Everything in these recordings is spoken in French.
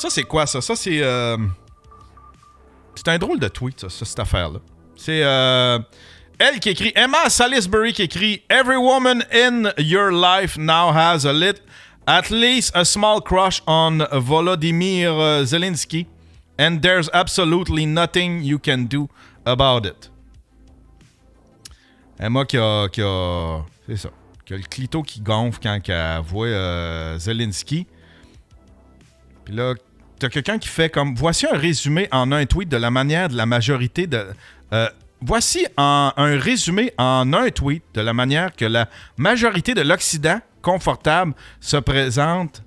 Ça, c'est quoi, ça? Ça, c'est... C'est un drôle de tweet, ça, cette affaire-là. C'est elle qui écrit... Emma Salisbury qui écrit « Every woman in your life now has at least a small crush on Volodymyr Zelensky, and there's absolutely nothing you can do about it. » Emma qui a c'est ça. Qui a le clito qui gonfle quand elle voit Zelensky. Puis là, t'as quelqu'un qui fait comme... Voici un résumé en un tweet de la manière de la majorité de... voici un résumé en un tweet de la manière que la majorité de l'Occident confortable se présente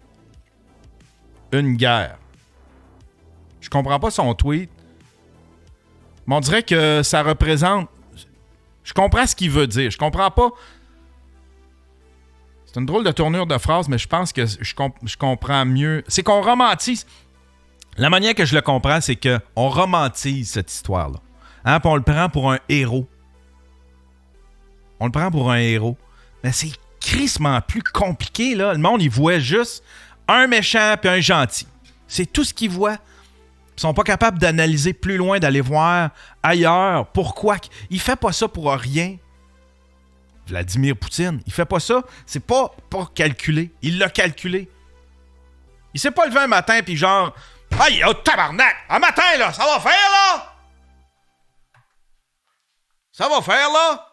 une guerre. Je comprends pas son tweet. Mais on dirait que ça représente... Je comprends ce qu'il veut dire. Je comprends pas... C'est une drôle de tournure de phrase, mais je pense que je comprends mieux. C'est qu'on romantise... La manière que je le comprends, c'est qu'on romantise cette histoire-là. Hein? Puis on le prend pour un héros. On le prend pour un héros. Mais c'est crissement plus compliqué, là. Le monde, il voit juste un méchant puis un gentil. C'est tout ce qu'ils voient. Ils sont pas capables d'analyser plus loin, d'aller voir ailleurs. Pourquoi? Il fait pas ça pour rien. Vladimir Poutine, il fait pas ça. C'est pas calculé. Il l'a calculé. Il s'est pas levé un matin puis genre... Aïe, oh tabarnak! Un matin, là, ça va faire, là! Ça va faire, là!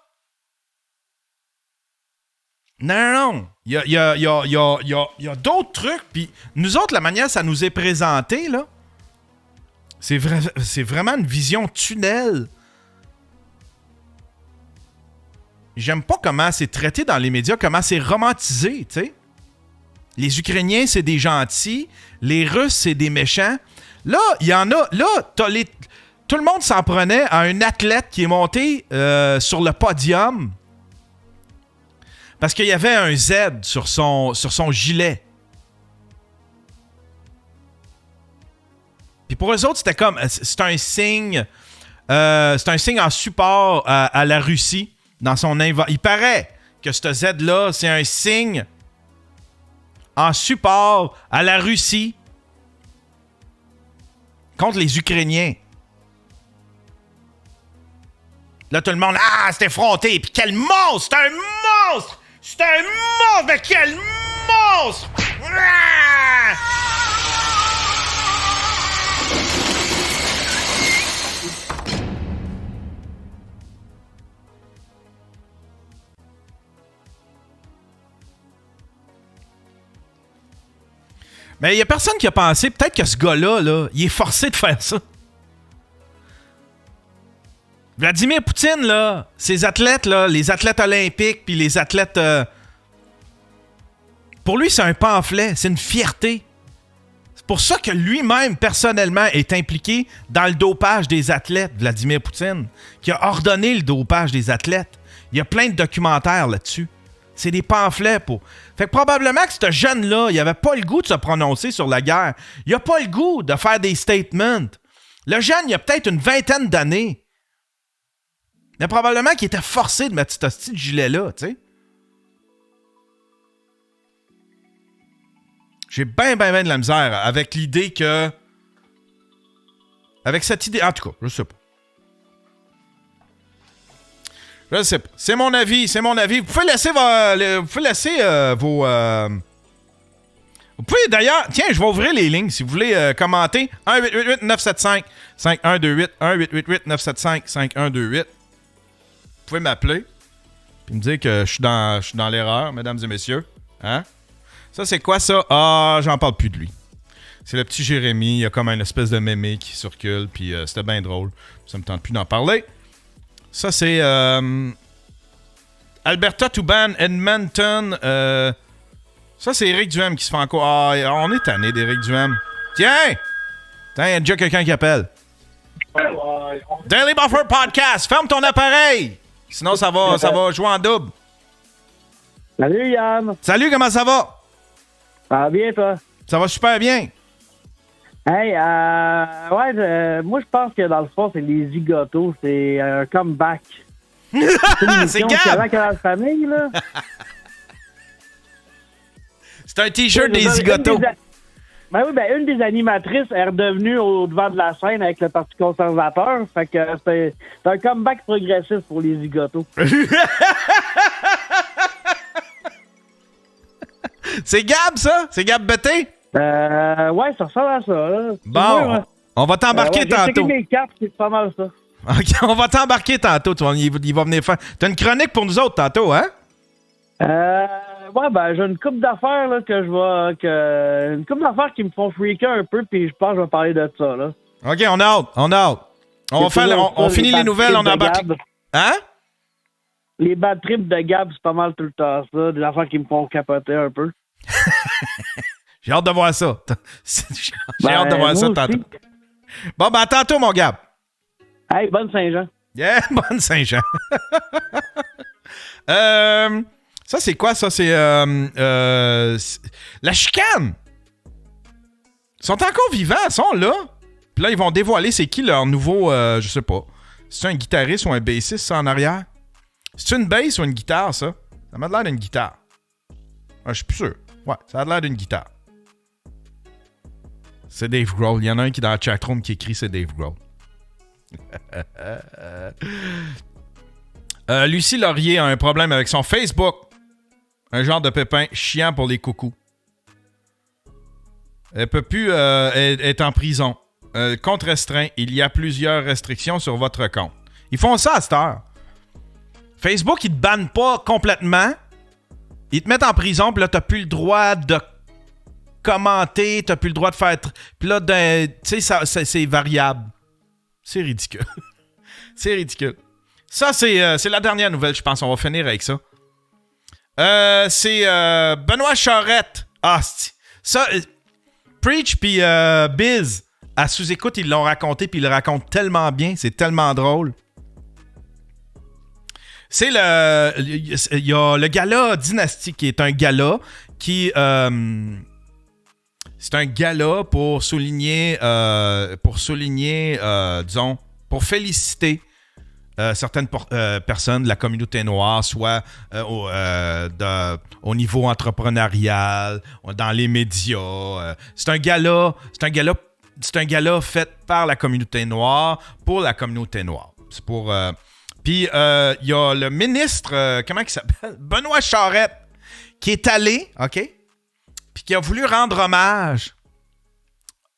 Non. Il y a d'autres trucs, puis nous autres, la manière que ça nous est présenté, là, c'est vraiment une vision tunnel. J'aime pas comment c'est traité dans les médias, comment c'est romantisé, tu sais. Les Ukrainiens, c'est des gentils. Les Russes, c'est des méchants. Là, il y en a... Là, tout le monde s'en prenait à un athlète qui est monté sur le podium parce qu'il y avait un Z sur son gilet. Puis pour eux autres, c'était comme... C'est un signe... c'est un signe en support à la Russie dans son Il paraît que ce Z-là, c'est un signe... en support à la Russie contre les Ukrainiens. Là, tout le monde, c'est effronté. Puis quel monstre! C'est un monstre! C'est un monstre! Mais quel monstre! Mais il n'y a personne qui a pensé, peut-être que ce gars-là, là, il est forcé de faire ça. Vladimir Poutine, là, ces athlètes, là, les athlètes olympiques, puis les athlètes... pour lui, c'est un pamphlet, c'est une fierté. C'est pour ça que lui-même, personnellement, est impliqué dans le dopage des athlètes, Vladimir Poutine, qui a ordonné le dopage des athlètes. Il y a plein de documentaires là-dessus. C'est des pamphlets pour... Fait que probablement que ce jeune-là, il avait pas le goût de se prononcer sur la guerre. Il a pas le goût de faire des statements. Le jeune, il a peut-être une vingtaine d'années. Mais probablement qu'il était forcé de mettre ce petit gilet-là, tu sais. J'ai bien de la misère avec l'idée que... Avec cette idée... En tout cas, je sais pas. Je sais pas. C'est mon avis. Vous pouvez laisser vos... Vous pouvez d'ailleurs... Tiens, je vais ouvrir les lignes si vous voulez commenter. 1-888-975-5128. 1-888-975-5128. Vous pouvez m'appeler. Puis me dire que je suis dans l'erreur, mesdames et messieurs. Hein? Ça, c'est quoi ça? J'en parle plus de lui. C'est le petit Jérémy. Il y a comme une espèce de mémé qui circule. Puis c'était bien drôle. Ça me tente plus d'en parler. Ça, c'est Alberta Tuban, Edmonton. Ça, c'est Éric Duhem qui se fait encore... on est tanné d'Éric Duhem. Tiens! Il y a déjà quelqu'un qui appelle. Daily Buffer Podcast. Ferme ton appareil. Sinon, ça va jouer en double. Salut, Yann. Salut, comment ça va? Ça va bien, toi? Ça va super bien. Hey, moi, je pense que dans le fond, c'est les zigotos. C'est un comeback. C'est Gab! La famille, là. C'est un t-shirt des zigotos. Ben oui, ben une des animatrices est redevenue au devant de la scène avec le Parti conservateur. Fait que c'est un comeback progressif pour les zigotos. C'est Gab, ça? C'est Gab Betté? Ouais, ça ressemble à ça. Là. Bon, on va t'embarquer tantôt. Mes cartes, c'est pas mal ça. OK, on va t'embarquer tantôt. Il va venir faire... T'as une chronique pour nous autres tantôt, hein? Ouais, ben j'ai une couple d'affaires là une couple d'affaires qui me font freaker un peu, puis je pense que je vais parler de ça, là. OK, on a hâte. On finit les nouvelles, on embarque... Hein? Les bad trips de Gab, c'est pas mal tout le temps ça. Des affaires qui me font capoter un peu. J'ai hâte de voir ça. J'ai hâte de voir ça tantôt. Bon, ben, à tantôt, mon Gab. Hey, bonne Saint-Jean. Yeah, bonne Saint-Jean. Ça, c'est quoi, ça? C'est la chicane. Ils sont encore vivants, ils sont là. Puis là, ils vont dévoiler c'est qui leur nouveau, je sais pas. C'est un guitariste ou un bassiste, ça, en arrière? C'est une bass ou une guitare, ça? Ça m'a l'air d'une guitare. Je suis plus sûr. Ouais, ça a l'air d'une guitare. C'est Dave Grohl. Il y en a un qui, dans la chatroom, qui écrit c'est Dave Grohl. Lucie Laurier a un problème avec son Facebook. Un genre de pépin chiant pour les coucous. Elle peut plus être en prison. Compte restreint. Il y a plusieurs restrictions sur votre compte. Ils font ça à cette heure. Facebook, ils te bannent pas complètement. Ils te mettent en prison, puis là, t'as plus le droit de commenter, t'as plus le droit de faire... Puis là, tu sais, c'est variable. C'est ridicule. C'est ridicule. Ça, c'est la dernière nouvelle, je pense. On va finir avec ça. C'est Benoît Charette. Ah, ça... Preach puis Biz, à sous-écoute, ils l'ont raconté, puis ils le racontent tellement bien. C'est tellement drôle. C'est il y a le gala Dynastie, qui est un gala qui... c'est un gala pour souligner, disons, pour féliciter certaines personnes de la communauté noire, soit au niveau entrepreneurial, dans les médias. C'est un gala fait par la communauté noire, pour la communauté noire. C'est pour... Puis, il y a le ministre, comment il s'appelle? Benoît Charette, qui est allé, OK? Puis qui a voulu rendre hommage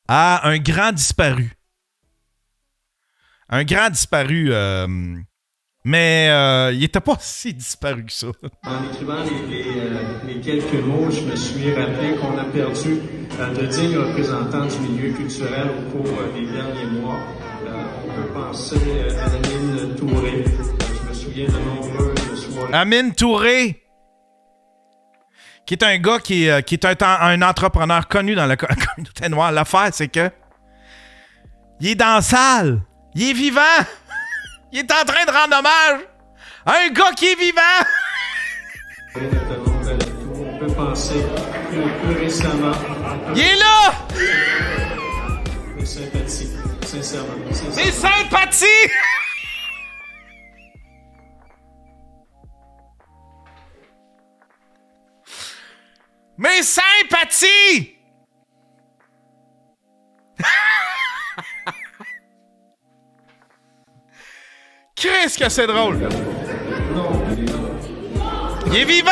à un grand disparu. Un grand disparu, mais il n'était pas si disparu que ça. En écrivant les quelques mots, je me suis rappelé qu'on a perdu de dignes représentants du milieu culturel au cours des derniers mois. On peut penser à Amine Touré. Je me souviens de nombreuses soirées. Amine Touré, qui est un gars qui est un entrepreneur connu dans la communauté noire. L'affaire, c'est que il est dans la salle. Il est vivant. Il est en train de rendre hommage à un gars qui est vivant. On peut penser plus récemment. Il est là. Mes sympathies, sincèrement. Mes sympathies. Mes sympathies. Qu'est-ce que c'est drôle. Il est vivant.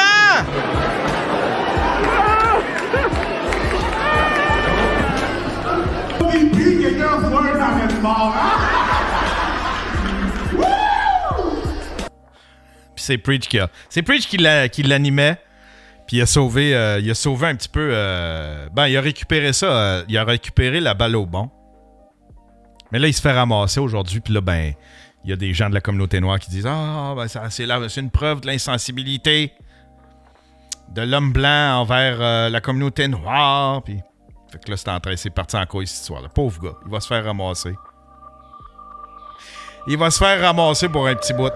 Puis c'est Preach qui l'animait. Puis il a sauvé un petit peu... il a récupéré ça. Il a récupéré la balle au bon. Mais là, il se fait ramasser aujourd'hui. Puis là, il y a des gens de la communauté noire qui disent c'est une preuve de l'insensibilité de l'homme blanc envers la communauté noire. Puis, fait que là, c'est parti en quoi cette histoire-là. Pauvre gars, il va se faire ramasser. Il va se faire ramasser pour un petit bout.